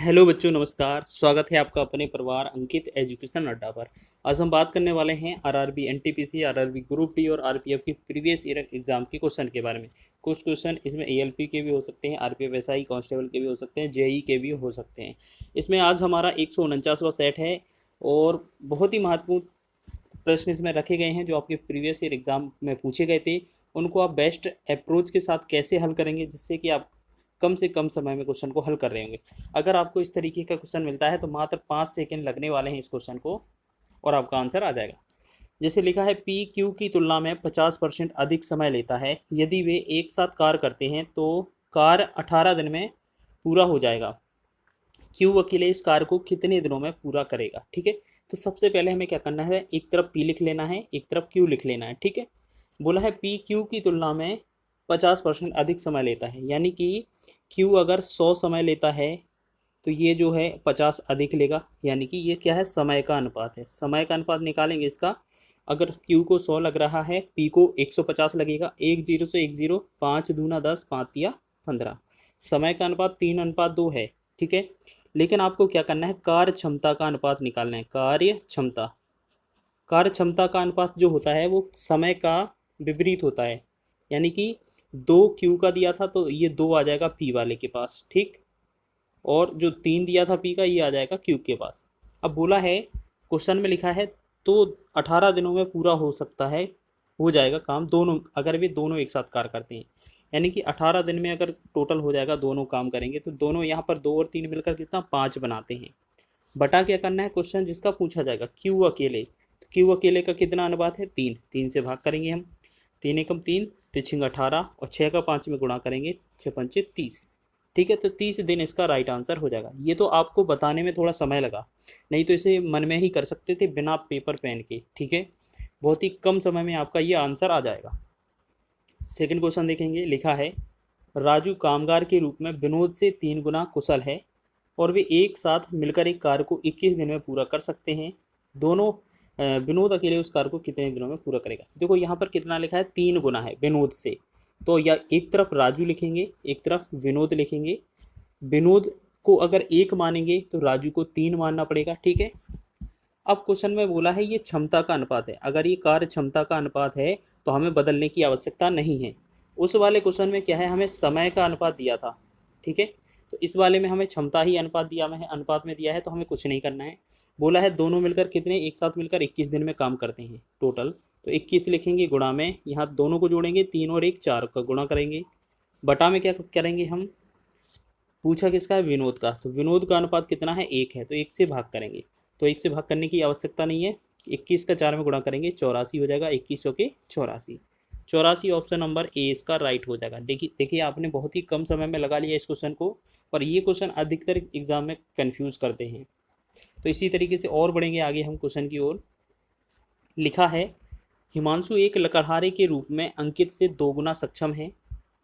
Hello बच्चों, नमस्कार। स्वागत है आपका अपने परिवार अंकित एजुकेशन अड्डा पर। आज हम बात करने वाले हैं RRB NTPC, RRB group D और आरपीएफ की प्रीवियस ईयर एग्जाम के क्वेश्चन के बारे में। कुछ क्वेश्चन इसमें एएलपी के भी हो सकते हैं, आरपीएफ एसआई कांस्टेबल के भी हो सकते हैं, जेई के भी हो सकते हैं। इसमें आज हमारा 149वां सेट है और बहुत ही महत्वपूर्ण प्रश्न इसमें रखे गए हैं जो आपके प्रीवियस ईयर एग्जाम में पूछे गए थे। उनको आप बेस्ट अप्रोच के साथ कैसे हल करेंगे जिससे कि आप कम से कम समय में क्वेश्चन को हल कर रहे होंगे। अगर आपको इस तरीके का क्वेश्चन मिलता है तो मात्र 5 सेकेंड लगने वाले हैं इस क्वेश्चन को और आपका आंसर आ जाएगा। जैसे लिखा है, पी क्यू की तुलना में 50% अधिक समय लेता है। यदि वे एक साथ कार्य करते हैं तो कार्य 18 दिन में पूरा हो जाएगा। क्यू अकेले इस कार्य को कितने दिनों में पूरा करेगा। ठीक है, तो सबसे पहले हमें क्या करना है, एक तरफ पी लिख लेना है, एक तरफ क्यू लिख लेना है। ठीक है, बोला है पी क्यू की तुलना में 50% अधिक समय लेता है, यानी कि क्यू अगर 100 समय लेता है तो ये जो है 50 अधिक लेगा, यानी कि ये क्या है, समय का अनुपात है। समय का अनुपात निकालेंगे इसका। अगर क्यू को 100 लग रहा है, पी को 150 लगेगा। 1 0 से 1 0, 5 दूना 10, 5 तिया 15। समय का अनुपात 3:2 है। ठीक है, लेकिन आपको क्या करना है, कार्य क्षमता का अनुपात निकालना है। कार्य क्षमता का अनुपात जो होता है वो समय का विपरीत होता है, यानी कि 2 क्यू का दिया था तो ये 2 आ जाएगा पी वाले के पास। ठीक, और जो 3 दिया था पी का ये आ जाएगा क्यू के पास। अब बोला है, क्वेश्चन में लिखा है तो 18 दिनों में पूरा हो सकता है, हो जाएगा काम दोनों, अगर वे दोनों एक साथ कार्य करते हैं। यानी कि 18 दिन में अगर टोटल हो जाएगा, दोनों काम करेंगे तो दोनों यहाँ पर 2 और 3 मिलकर कितना 5 बनाते हैं। बटा क्या करना है, क्वेश्चन जिसका पूछा जाएगा क्यू अकेले। क्यू अकेले का कितना अनुपात है, 3। 3 से भाग करेंगे हम, 3 एकम 3, 3 18 और 6 का 5 में गुणा करेंगे, 6 पंचे 30। ठीक है, तो 30 दिन इसका राइट आंसर हो जाएगा। ये तो आपको बताने में थोड़ा समय लगा, नहीं तो इसे मन में ही कर सकते थे बिना पेपर पेन के। ठीक है, बहुत ही कम समय में आपका ये आंसर आ जाएगा। सेकंड क्वेश्चन देखेंगे, लिखा है राजू कामगार के रूप में विनोद से 3 गुना कुशल है और वे एक साथ मिलकर एक कार्य को 21 दिन में पूरा कर सकते हैं। दोनों विनोद अकेले उस कार्य को कितने दिनों में पूरा करेगा। देखो यहाँ पर कितना लिखा है, 3 गुना है विनोद से, तो या एक तरफ राजू लिखेंगे, एक तरफ विनोद लिखेंगे। विनोद को अगर 1 मानेंगे तो राजू को 3 मानना पड़ेगा। ठीक है, अब क्वेश्चन में बोला है ये क्षमता का अनुपात है। अगर ये कार्य क्षमता का अनुपात है तो हमें बदलने की आवश्यकता नहीं है। उस वाले क्वेश्चन में क्या है, हमें समय का अनुपात दिया था। ठीक है, तो इस वाले में हमें क्षमता ही अनुपात में दिया है, तो हमें कुछ नहीं करना है। बोला है दोनों मिलकर कितने, एक साथ मिलकर 21 दिन में काम करते हैं टोटल, तो 21 लिखेंगे, गुणा में यहाँ दोनों को जोड़ेंगे, 3 और 1 4 का गुणा करेंगे, बटा में क्या करेंगे हम, पूछा किसका है, विनोद का, तो विनोद का अनुपात कितना है, 1 है, तो 1 से भाग करेंगे। तो 1 से भाग करने की आवश्यकता नहीं है, 21 का 4 में गुणा करेंगे, 84 हो जाएगा। 21 के 84, 84 ऑप्शन नंबर ए इसका राइट हो जाएगा। देखिए आपने बहुत ही कम समय में लगा लिया इस क्वेश्चन को, और ये क्वेश्चन अधिकतर एग्जाम में कन्फ्यूज़ करते हैं। तो इसी तरीके से और बढ़ेंगे आगे हम क्वेश्चन की ओर। लिखा है हिमांशु एक लकड़हारे के रूप में अंकित से 2 गुना सक्षम है।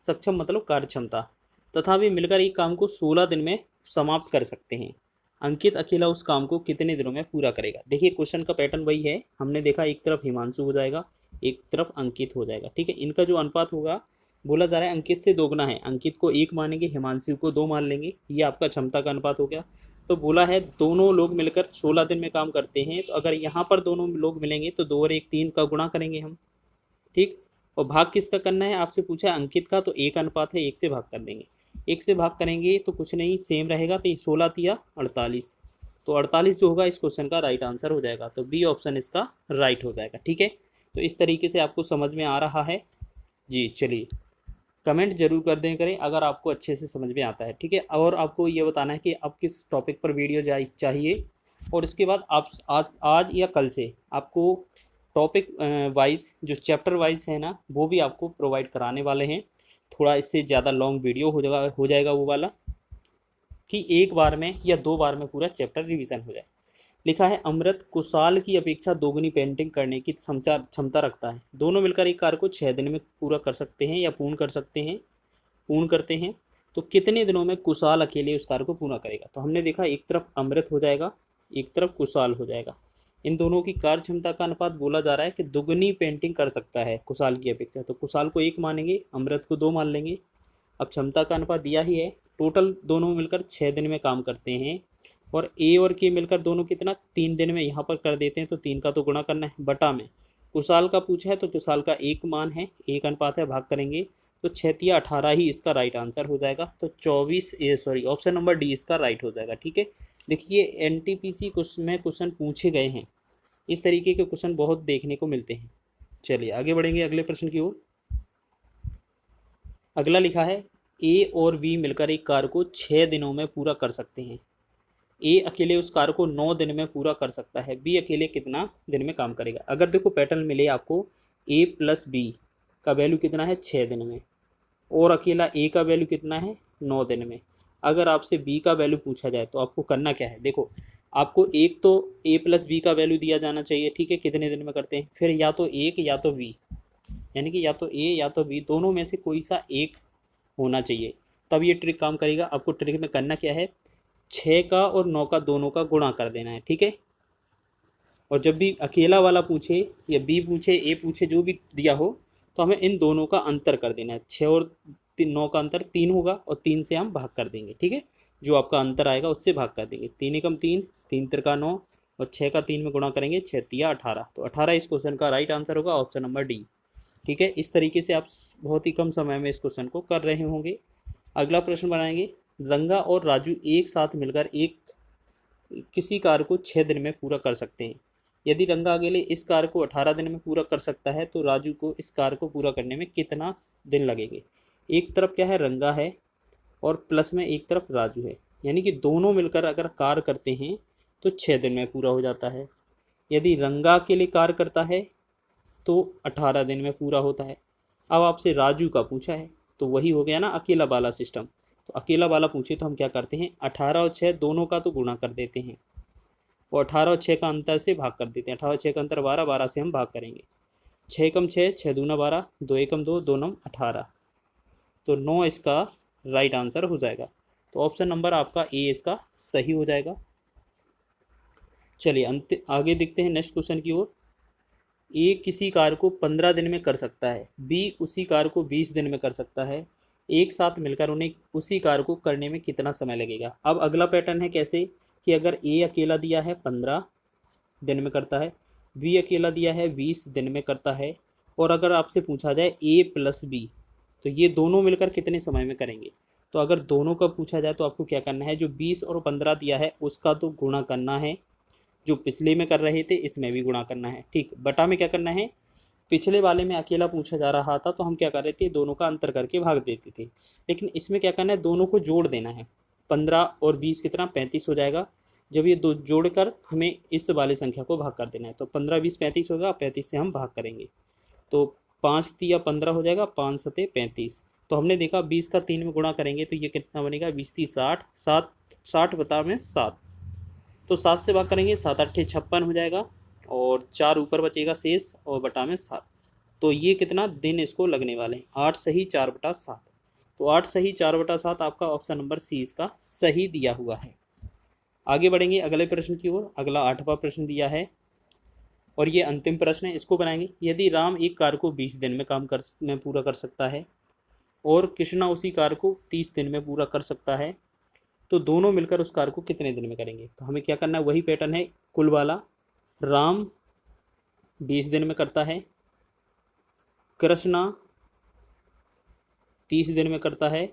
सक्षम मतलब कार्य क्षमता, तथा वे मिलकर एक काम को 16 दिन में समाप्त कर सकते हैं। अंकित अकेला उस काम को कितने दिनों में पूरा करेगा। देखिए क्वेश्चन का पैटर्न वही है, हमने देखा एक तरफ हिमांशु हो जाएगा, एक तरफ अंकित हो जाएगा। ठीक है, इनका जो अनुपात होगा, बोला जा रहा है अंकित से 2 गुना है, अंकित को 1 मानेंगे, हिमांशु को 2 मान लेंगे, ये आपका क्षमता का अनुपात हो गया। तो बोला है दोनों लोग मिलकर 16 दिन में काम करते हैं, तो अगर यहाँ पर दोनों लोग मिलेंगे तो 2 और 1 3 का गुणा करेंगे हम। ठीक, और भाग किसका करना है, आपसे पूछा अंकित का, तो 1 अनुपात है, 1 से भाग कर देंगे। 1 से भाग करेंगे तो कुछ नहीं, सेम रहेगा, तो 16 तिया 48, तो 48 जो होगा इस क्वेश्चन का राइट आंसर हो जाएगा। तो बी ऑप्शन इसका राइट हो जाएगा। ठीक है, तो इस तरीके से आपको समझ में आ रहा है जी। चलिए, कमेंट जरूर कर दें करें अगर आपको अच्छे से समझ में आता है। ठीक है, और आपको ये बताना है कि आप किस टॉपिक पर वीडियो चाहिए, और इसके बाद आप आज या कल से आपको टॉपिक वाइज जो चैप्टर वाइज है ना, वो भी आपको प्रोवाइड कराने वाले हैं। थोड़ा इससे ज़्यादा लॉन्ग वीडियो हो जाएगा वो वाला, कि एक बार में या 2 बार में पूरा चैप्टर रिवीजन हो जाए। लिखा है अमृत कुशाल की अपेक्षा 2 गुनी पेंटिंग करने की क्षमता रखता है। दोनों मिलकर एक कार्य को 6 दिन में पूरा कर सकते हैं या पूर्ण करते हैं। तो कितने दिनों में कुशाल अकेले उस कार्य को पूरा करेगा। तो हमने देखा एक तरफ अमृत हो जाएगा, एक तरफ कुशाल हो जाएगा। इन दोनों की कार्य क्षमता का अनुपात बोला जा रहा है कि दुगनी पेंटिंग कर सकता है कुशाल की अपेक्षा, तो कुशाल को 1 मानेंगे, अमृत को 2 मान लेंगे, अब क्षमता का अनुपात दिया ही है, टोटल दोनों मिलकर 6 दिन में काम करते हैं और ए और के मिलकर दोनों कितना 3 दिन में यहाँ पर कर देते हैं, तो 3 का तो गुणा करना है बटा में कुशाल का पूछा है तो कुशाल का 1 मान है, 1 अनुपात है, भाग करेंगे तो 6 या 18 ही इसका राइट आंसर हो जाएगा। तो 24 ऑप्शन नंबर डी इसका राइट हो जाएगा। ठीक है, देखिए एनटीपीसी में क्वेश्चन पूछे गए हैं, इस तरीके के क्वेश्चन बहुत देखने को मिलते हैं। चलिए आगे बढ़ेंगे अगले प्रश्न की ओर। अगला लिखा है ए और बी मिलकर एक कार्य को 6 दिनों में पूरा कर सकते हैं। ए अकेले उस कार्य को 9 दिन में पूरा कर सकता है, बी अकेले कितना दिन में काम करेगा। अगर देखो पैटर्न मिले आपको ए प्लस बी का वैल्यू कितना है 6 दिन में और अकेला ए का वैल्यू कितना है 9 दिन में। अगर आपसे बी का वैल्यू पूछा जाए तो आपको करना क्या है, देखो आपको एक तो ए प्लस बी का वैल्यू दिया जाना चाहिए। ठीक है, कितने दिन में करते हैं, फिर या तो एक या तो बी, यानी कि या तो ए या तो बी, दोनों में से कोई सा एक होना चाहिए, तब ये ट्रिक काम करेगा। आपको ट्रिक में करना क्या है, 6 का और 9 का दोनों का गुणा कर देना है। ठीक है, और जब भी अकेला वाला पूछे या बी पूछे ए पूछे जो भी दिया हो तो हमें इन दोनों का अंतर कर देना है। 6 और 9 का अंतर 3 होगा और 3 से हम भाग कर देंगे। ठीक है, जो आपका अंतर आएगा उससे भाग कर देंगे। 3 एकम 3, 3 त्रिका 9 और 6 का 3 में गुणा करेंगे, 6 तिया 18। तो 18 इस क्वेश्चन का राइट आंसर होगा, ऑप्शन नंबर डी। ठीक है, इस तरीके से आप बहुत ही कम समय में इस क्वेश्चन को कर रहे होंगे। अगला प्रश्न बनाएंगे, रंगा और राजू एक साथ मिलकर किसी कार्य को 6 दिन में पूरा कर सकते हैं। यदि रंगा अकेले इस कार्य को 18 दिन में पूरा कर सकता है तो राजू को इस कार्य को पूरा करने में कितना दिन लगेंगे। एक तरफ क्या है, रंगा है और प्लस में एक तरफ राजू है, यानी कि दोनों मिलकर अगर कार्य करते हैं तो 6 दिन में पूरा हो जाता है। यदि रंगा के लिए कार्य करता है तो 18 दिन में पूरा होता है। अब आपसे राजू का पूछा है तो वही हो गया ना अकेला वाला सिस्टम। तो अकेला वाला पूछे तो हम क्या करते हैं, 18 और 6 दोनों का तो गुणा कर देते हैं और 18 और 6 का अंतर से भाग कर देते हैं। 18 और 6 का अंतर 12, 12 से हम भाग करेंगे। 6 एकम 6, 6 दूना 12, 2 एकम 2, 2 नम 18। तो 9 इसका राइट आंसर हो जाएगा। तो ऑप्शन नंबर आपका ए इसका सही हो जाएगा। चलिए आगे देखते हैं नेक्स्ट क्वेश्चन की ओर। ए किसी कार्य को 15 दिन में कर सकता है, बी उसी कार्य को 20 दिन में कर सकता है। एक साथ मिलकर उन्हें उसी कार्य को करने में कितना समय लगेगा। अब अगला पैटर्न है कैसे कि अगर ए अकेला दिया है 15 दिन में करता है, बी अकेला दिया है 20 दिन में करता है, और अगर आपसे पूछा जाए ए प्लस बी तो ये दोनों मिलकर कितने समय में करेंगे। तो अगर दोनों का पूछा जाए तो आपको क्या करना है, जो 20 और 15 दिया है उसका तो गुणा करना है, जो पिछले में कर रहे थे इसमें भी गुणा करना है। ठीक, बटा में क्या करना है, पिछले वाले में अकेला पूछा जा रहा था तो हम क्या कर रहे थे, दोनों का अंतर करके भाग देते थे, लेकिन इसमें क्या करना है, दोनों को जोड़ देना है। 15 और 20 कितना 35 हो जाएगा। जब ये दो जोड़कर हमें इस वाले संख्या को भाग कर देना है तो 15 20 35 होगा, 35 से हम भाग करेंगे तो 5 तिया 15 हो जाएगा, 5 सते 35। तो हमने देखा 20 का 3 में गुणा करेंगे तो ये कितना बनेगा, 20 30 60, 60 बता में 7, तो 7 से भाग करेंगे, 7 8 56 हो जाएगा और 4 ऊपर बचेगा शेष और बटा में 7। तो ये कितना दिन इसको लगने वाले हैं, 8 सही 4 बटा 7। तो 8 सही 4 बटा 7 आपका ऑप्शन नंबर सी इसका सही दिया हुआ है। आगे बढ़ेंगे अगले प्रश्न की ओर। अगला 8वां प्रश्न दिया है और ये अंतिम प्रश्न है, इसको बनाएंगे। यदि राम एक कार्य को 20 दिन में पूरा कर सकता है और कृष्णा उसी कार्य को 30 दिन में पूरा कर सकता है तो दोनों मिलकर उस कार्य को कितने दिन में करेंगे। तो हमें क्या करना है, वही पैटर्न है कुल वाला। राम 20 दिन में करता है, कृष्णा 30 दिन में करता है।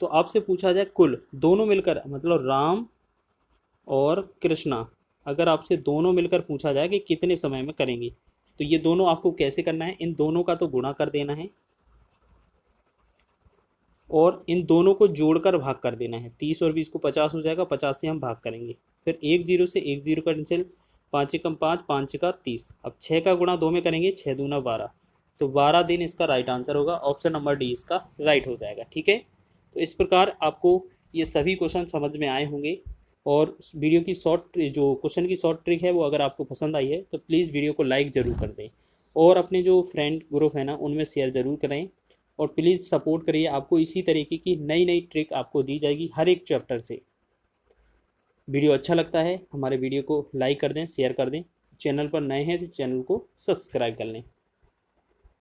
तो आपसे पूछा जाए कुल दोनों मिलकर, मतलब राम और कृष्णा, अगर आपसे दोनों मिलकर पूछा जाए कि कितने समय में करेंगे तो ये दोनों आपको कैसे करना है, इन दोनों का तो गुणा कर देना है और इन दोनों को जोड़कर भाग कर देना है। 30 और 20 को 50 हो जाएगा, 50 से हम भाग करेंगे, फिर 1 0 से 1 0 कैंसिल, 5 एकम 5, 5 का 30। अब 6 का गुणा 2 में करेंगे, 6 दूना 12, तो 12 दिन इसका राइट आंसर होगा, ऑप्शन नंबर डी इसका राइट हो जाएगा। ठीक है, तो इस प्रकार आपको ये सभी क्वेश्चन समझ में आए होंगे और वीडियो की जो क्वेश्चन की शॉर्ट ट्रिक है वो अगर आपको पसंद आई है तो प्लीज़ वीडियो को लाइक ज़रूर कर दें और अपने जो फ्रेंड ग्रुप है ना उनमें शेयर ज़रूर करें और प्लीज़ सपोर्ट करिए। आपको इसी तरीके की नई नई ट्रिक आपको दी जाएगी हर एक चैप्टर से। वीडियो अच्छा लगता है हमारे वीडियो को लाइक कर दें, शेयर कर दें। चैनल पर नए हैं तो चैनल को सब्सक्राइब कर लें।